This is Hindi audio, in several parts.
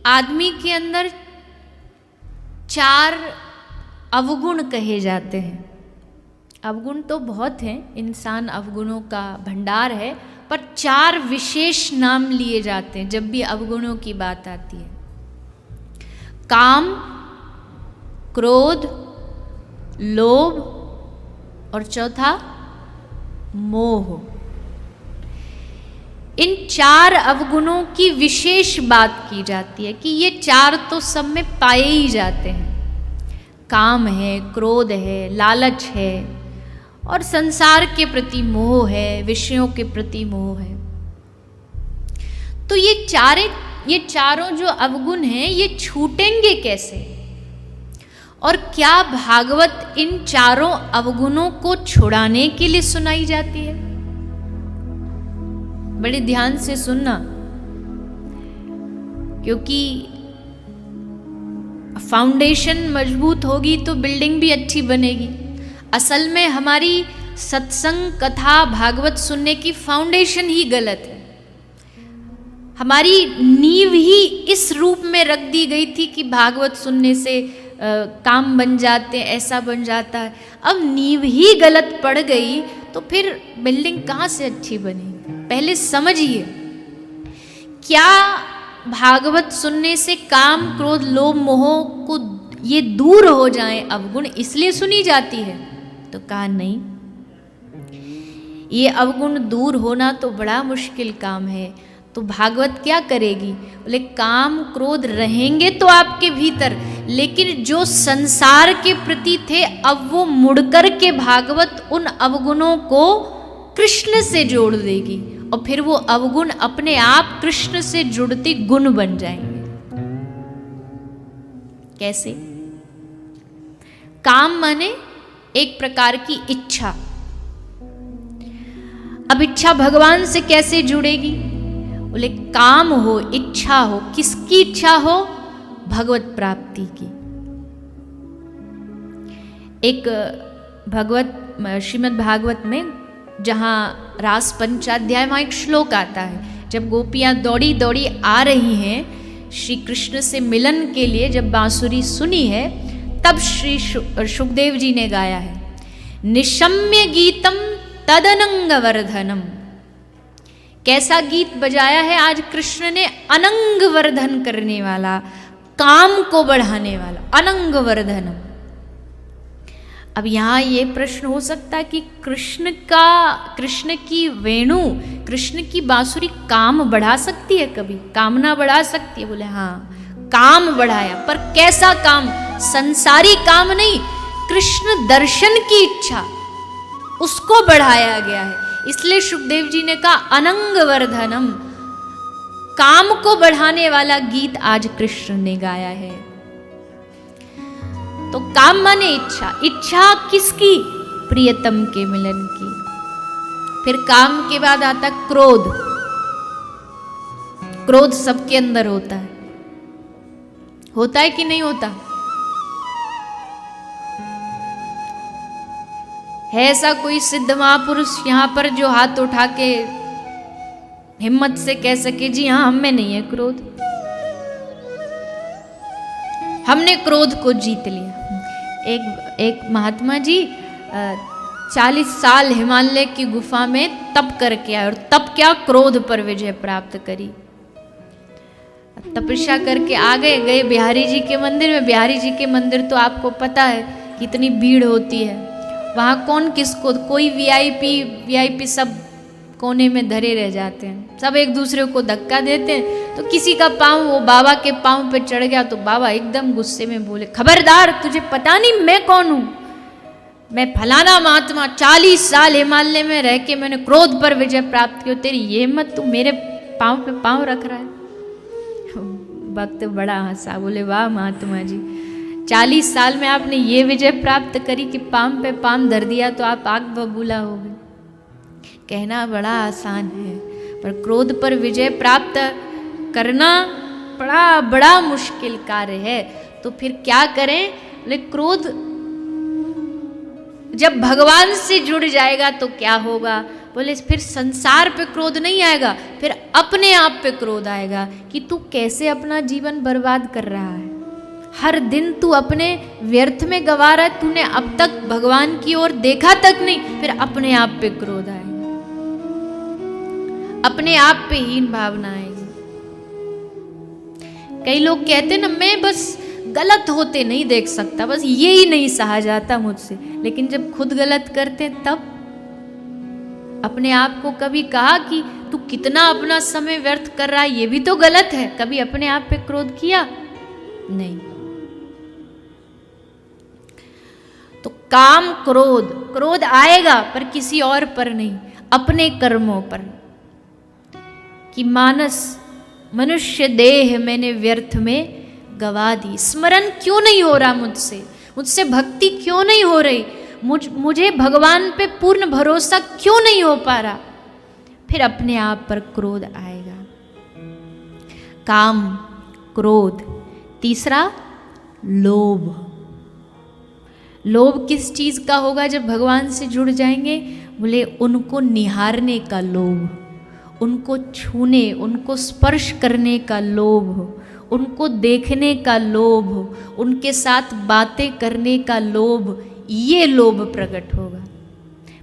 आदमी के अंदर 4 अवगुण कहे जाते हैं। अवगुण तो बहुत हैं, इंसान अवगुणों का भंडार है, पर 4 विशेष नाम लिए जाते हैं जब भी अवगुणों की बात आती है। काम, क्रोध, लोभ और चौथा मोह। इन 4 अवगुणों की विशेष बात की जाती है कि ये 4 तो सब में पाए ही जाते हैं। काम है, क्रोध है, लालच है और संसार के प्रति मोह है, विषयों के प्रति मोह है। तो ये चारों जो अवगुण हैं ये छूटेंगे कैसे? और क्या भागवत इन 4 अवगुणों को छुड़ाने के लिए सुनाई जाती है? बड़े ध्यान से सुनना, क्योंकि फाउंडेशन मजबूत होगी तो बिल्डिंग भी अच्छी बनेगी। असल में हमारी सत्संग, कथा, भागवत सुनने की फाउंडेशन ही गलत है। हमारी नींव ही इस रूप में रख दी गई थी कि भागवत सुनने से काम बन जाते हैं, ऐसा बन जाता है। अब नींव ही गलत पड़ गई तो फिर बिल्डिंग कहाँ से अच्छी बनेगी? पहले समझिए, क्या भागवत सुनने से काम, क्रोध, लोभ, मोह को ये दूर हो जाएं अवगुण, इसलिए सुनी जाती है? तो कहा नहीं, ये अवगुण दूर होना तो बड़ा मुश्किल काम है। तो भागवत क्या करेगी? बोले काम, क्रोध रहेंगे तो आपके भीतर, लेकिन जो संसार के प्रति थे अब वो मुड़कर के भागवत उन अवगुणों को कृष्ण से जोड़ देगी और फिर वो अवगुण अपने आप कृष्ण से जुड़ते गुण बन जाएंगे। कैसे? काम माने एक प्रकार की इच्छा। अब इच्छा भगवान से कैसे जुड़ेगी? बोले काम हो, इच्छा हो। किसकी इच्छा हो? भगवत प्राप्ति की। एक श्रीमद् भागवत में जहाँ रास पंचाध्याय, वहाँ एक श्लोक आता है। जब गोपियाँ दौड़ी दौड़ी आ रही हैं श्री कृष्ण से मिलन के लिए, जब बांसुरी सुनी है, तब श्री सुखदेव जी ने गाया है, निशम्य गीतम तदनंग वर्धनम। कैसा गीत बजाया है आज कृष्ण ने? अनंग वर्धन करने वाला, काम को बढ़ाने वाला, अनंग वर्धनम। अब यहाँ ये प्रश्न हो सकता है कि कृष्ण की वेणु, कृष्ण की बांसुरी काम बढ़ा सकती है? कभी कामना बढ़ा सकती है? बोले हाँ, काम बढ़ाया, पर कैसा काम? संसारी काम नहीं, कृष्ण दर्शन की इच्छा, उसको बढ़ाया गया है। इसलिए सुखदेव जी ने कहा अनंग वर्धनम, काम को बढ़ाने वाला गीत आज कृष्ण ने गाया है। तो काम माने इच्छा। इच्छा किसकी? प्रियतम के मिलन की। फिर काम के बाद आता क्रोध। क्रोध सबके अंदर होता है कि नहीं होता? है ऐसा कोई सिद्ध महापुरुष यहाँ पर जो हाथ उठा के हिम्मत से कह सके जी हाँ, हम में नहीं है क्रोध, हमने क्रोध को जीत लिया? एक महात्मा जी 40 साल हिमालय की गुफा में तप करके आए, और तप क्या, क्रोध पर विजय प्राप्त करी। तपस्या करके आ गए बिहारी जी के मंदिर में। बिहारी जी के मंदिर तो आपको पता है कितनी भीड़ होती है वहाँ। कौन किसको, कोई वीआईपी सब कोने में धरे रह जाते हैं, सब एक दूसरे को धक्का देते हैं। तो किसी का पाँव वो बाबा के पाँव पे चढ़ गया तो बाबा एकदम गुस्से में बोले, खबरदार, तुझे पता नहीं मैं कौन हूँ? मैं फलाना महात्मा, 40 साल हिमालय में रह के मैंने क्रोध पर विजय प्राप्त की, तेरी ये हिम्मत, तू मेरे पाँव पे पाँव रख रहा है? भक्त बड़ा हंसा, बोले वाह महात्मा जी, 40 साल में आपने ये विजय प्राप्त करी कि पाँव पे पाँव धर दिया तो आप आग बबूला हो गए। कहना बड़ा आसान है, पर क्रोध पर विजय प्राप्त करना बड़ा मुश्किल कार्य है। तो फिर क्या करें? क्रोध जब भगवान से जुड़ जाएगा तो क्या होगा? बोले फिर संसार पे क्रोध नहीं आएगा, फिर अपने आप पे क्रोध आएगा कि तू कैसे अपना जीवन बर्बाद कर रहा है, हर दिन तू अपने व्यर्थ में गवा रहा है, तूने अब तक भगवान की ओर देखा तक नहीं, फिर अपने आप पे क्रोध आएगा, अपने आप पे हीन भावना आएगी। कई लोग कहते ना मैं बस गलत होते नहीं देख सकता, बस ये ही नहीं सहा जाता मुझसे, लेकिन जब खुद गलत करते तब अपने आप को कभी कहा कि तू कितना अपना समय व्यर्थ कर रहा है, ये भी तो गलत है, कभी अपने आप पे क्रोध किया नहीं। तो काम क्रोध, क्रोध आएगा पर किसी और पर नहीं, अपने कर्मों पर, कि मानस मनुष्य देह मैंने व्यर्थ में गवा दी, स्मरण क्यों नहीं हो रहा मुझसे भक्ति क्यों नहीं हो रही, मुझे भगवान पे पूर्ण भरोसा क्यों नहीं हो पा रहा, फिर अपने आप पर क्रोध आएगा। काम, क्रोध। तीसरा लोभ। लोभ किस चीज का होगा जब भगवान से जुड़ जाएंगे? बोले उनको निहारने का लोभ, उनको छूने, उनको स्पर्श करने का लोभ, उनको देखने का लोभ, उनके साथ बातें करने का लोभ, ये लोभ प्रकट होगा।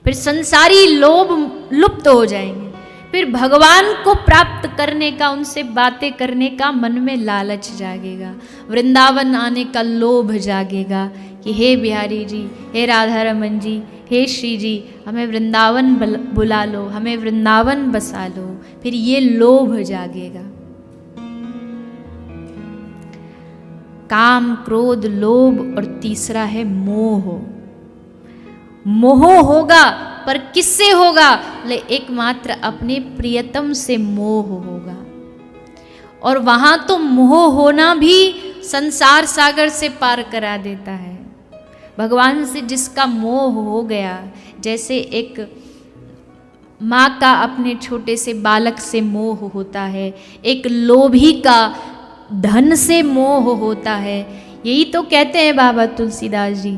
फिर संसारी लोभ लुप्त हो जाएंगे, फिर भगवान को प्राप्त करने का, उनसे बातें करने का मन में लालच जागेगा, वृंदावन आने का लोभ जागेगा कि हे बिहारी जी, हे राधा रमन जी, हे श्री जी, हमें वृंदावन बुला लो, हमें वृंदावन बसा लो, फिर ये लोभ जागेगा। काम, क्रोध, लोभ, और तीसरा है मोह। मोह होगा पर किससे होगा? ले एकमात्र अपने प्रियतम से मोह होगा, और वहां तो मोह होना भी संसार सागर से पार करा देता है। भगवान से जिसका मोह हो गया, जैसे एक माँ का अपने छोटे से बालक से मोह होता है, एक लोभी का धन से मोह होता है। यही तो कहते हैं बाबा तुलसीदास जी,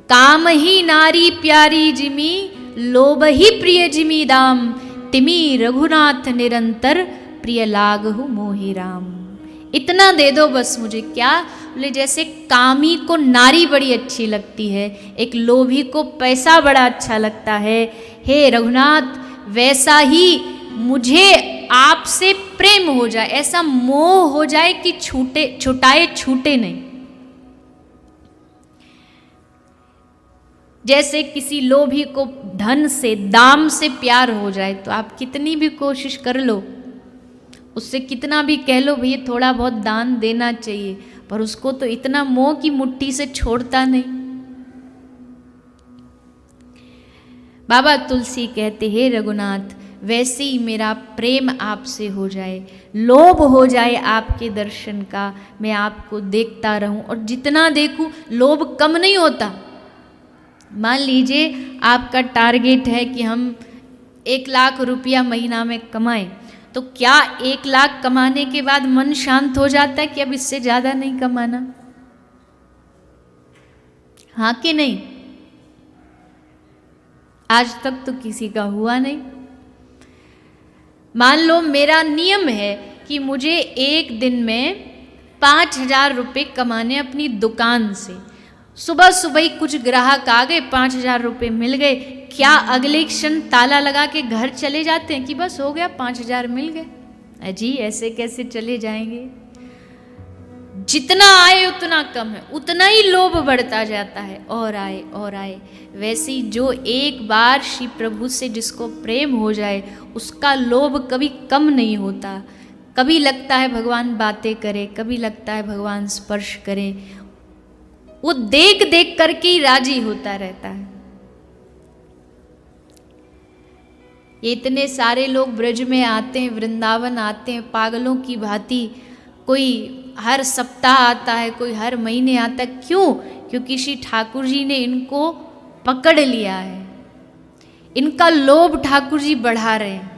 काम ही नारी प्यारी जिमी, लोभ ही प्रिय जिमी दाम, तिमी रघुनाथ निरंतर, प्रिय लागहु मोहि राम। इतना दे दो बस मुझे। क्या? बोले जैसे कामी को नारी बड़ी अच्छी लगती है, एक लोभी को पैसा बड़ा अच्छा लगता है, हे रघुनाथ वैसा ही मुझे आपसे प्रेम हो जाए, ऐसा मोह हो जाए कि छूटे नहीं। जैसे किसी लोभी को धन से, दाम से प्यार हो जाए, तो आप कितनी भी कोशिश कर लो, उससे कितना भी कह लो भैया थोड़ा बहुत दान देना चाहिए, पर उसको तो इतना मोह की मुट्ठी से छोड़ता नहीं। बाबा तुलसी कहते हे रघुनाथ, वैसे ही मेरा प्रेम आपसे हो जाए, लोभ हो जाए आपके दर्शन का, मैं आपको देखता रहूं, और जितना देखूं लोभ कम नहीं होता। मान लीजिए आपका टारगेट है कि हम 1 लाख रुपया महीना में कमाएं, तो क्या 1 लाख कमाने के बाद मन शांत हो जाता है कि अब इससे ज्यादा नहीं कमाना? हाँ कि नहीं? आज तक तो किसी का हुआ नहीं। मान लो मेरा नियम है कि मुझे एक दिन में 5,000 रुपये कमाने अपनी दुकान से। सुबह सुबह ही कुछ ग्राहक आ गए, 5,000 रुपये मिल गए, क्या अगले क्षण ताला लगा के घर चले जाते हैं कि बस हो गया 5,000 मिल गए? अजी ऐसे कैसे चले जाएंगे? जितना आए उतना कम है, उतना ही लोभ बढ़ता जाता है, और आए और आए। वैसे ही जो एक बार श्री प्रभु से जिसको प्रेम हो जाए, उसका लोभ कभी कम नहीं होता। कभी लगता है भगवान बातें करे, कभी लगता है भगवान स्पर्श करें, वो देख देख करके ही राजी होता रहता है। ये इतने सारे लोग ब्रज में आते हैं, वृंदावन आते हैं पागलों की भांति, कोई हर सप्ताह आता है, कोई हर महीने आता है। क्यों? क्योंकि श्री ठाकुर जी ने इनको पकड़ लिया है, इनका लोभ ठाकुर जी बढ़ा रहे हैं।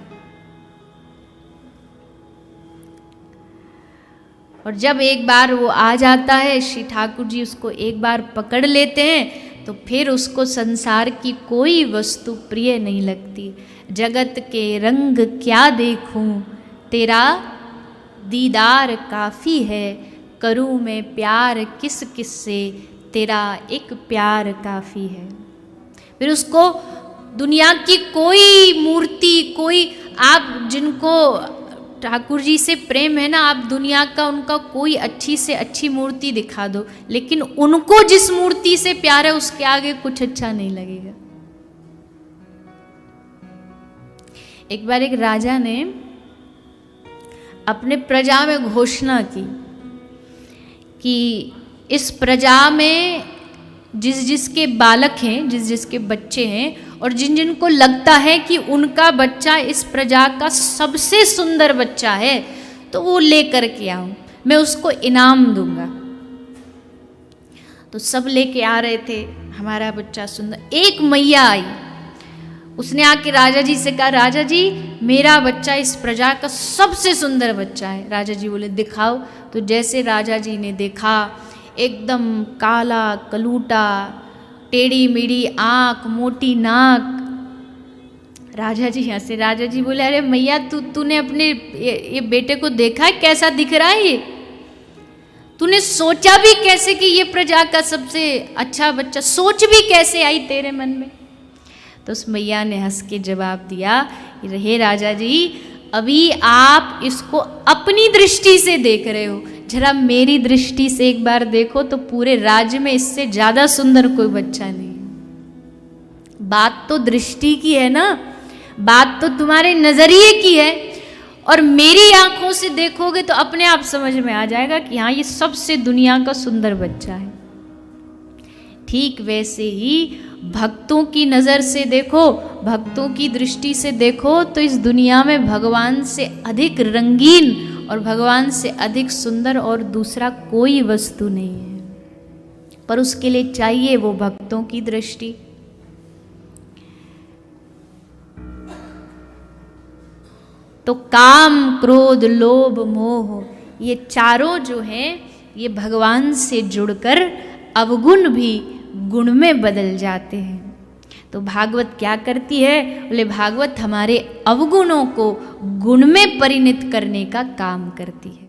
और जब एक बार वो आ जाता है, श्री ठाकुर जी उसको एक बार पकड़ लेते हैं, तो फिर उसको संसार की कोई वस्तु प्रिय नहीं लगती। जगत के रंग क्या देखूं, तेरा दीदार काफ़ी है, करूं मैं प्यार किस किस से, तेरा एक प्यार काफ़ी है। फिर उसको दुनिया की कोई मूर्ति, कोई आप जिनको ठाकुर जी से प्रेम है ना, आप दुनिया का उनका कोई अच्छी से अच्छी मूर्ति दिखा दो, लेकिन उनको जिस मूर्ति से प्यार है उसके आगे कुछ अच्छा नहीं लगेगा। एक बार एक राजा ने अपने प्रजा में घोषणा की कि इस प्रजा में जिस जिसके बालक हैं, जिस जिसके बच्चे हैं, और जिन जिनको लगता है कि उनका बच्चा इस प्रजा का सबसे सुंदर बच्चा है, तो वो लेकर के आओ, मैं उसको इनाम दूंगा। तो सब लेके आ रहे थे, हमारा बच्चा सुंदर। एक मैया आई, उसने आके राजा जी से कहा, राजा जी मेरा बच्चा इस प्रजा का सबसे सुंदर बच्चा है। राजा जी बोले दिखाओ। तो जैसे राजा जी ने देखा, एकदम काला कलूटा, टेढ़ी मेढ़ी आँख, मोटी नाक। राजा जी हंसे। राजा जी बोले, अरे मैया तूने अपने ये बेटे को देखा है कैसा दिख रहा है ये? तूने सोचा भी कैसे कि ये प्रजा का सबसे अच्छा बच्चा, सोच भी कैसे आई तेरे मन में? तो उस मैया ने हंस के जवाब दिया, हे राजा जी अभी आप इसको अपनी दृष्टि से देख रहे हो, जरा मेरी दृष्टि से एक बार देखो तो पूरे राज्य में इससे ज्यादा सुंदर कोई बच्चा नहीं। बात तो दृष्टि की है ना, बात तो तुम्हारे नजरिए की है, और मेरी आंखों से देखोगे तो अपने आप समझ में आ जाएगा कि हाँ ये सबसे दुनिया का सुंदर बच्चा है। ठीक वैसे ही भक्तों की नज़र से देखो, भक्तों की दृष्टि से देखो तो इस दुनिया में भगवान से अधिक रंगीन और भगवान से अधिक सुंदर और दूसरा कोई वस्तु नहीं है, पर उसके लिए चाहिए वो भक्तों की दृष्टि। तो काम, क्रोध, लोभ, मोह, ये चारों जो हैं ये भगवान से जुड़कर अवगुण भी गुण में बदल जाते हैं। तो भागवत क्या करती है? बोले भागवत हमारे अवगुणों को गुण में परिणत करने का काम करती है।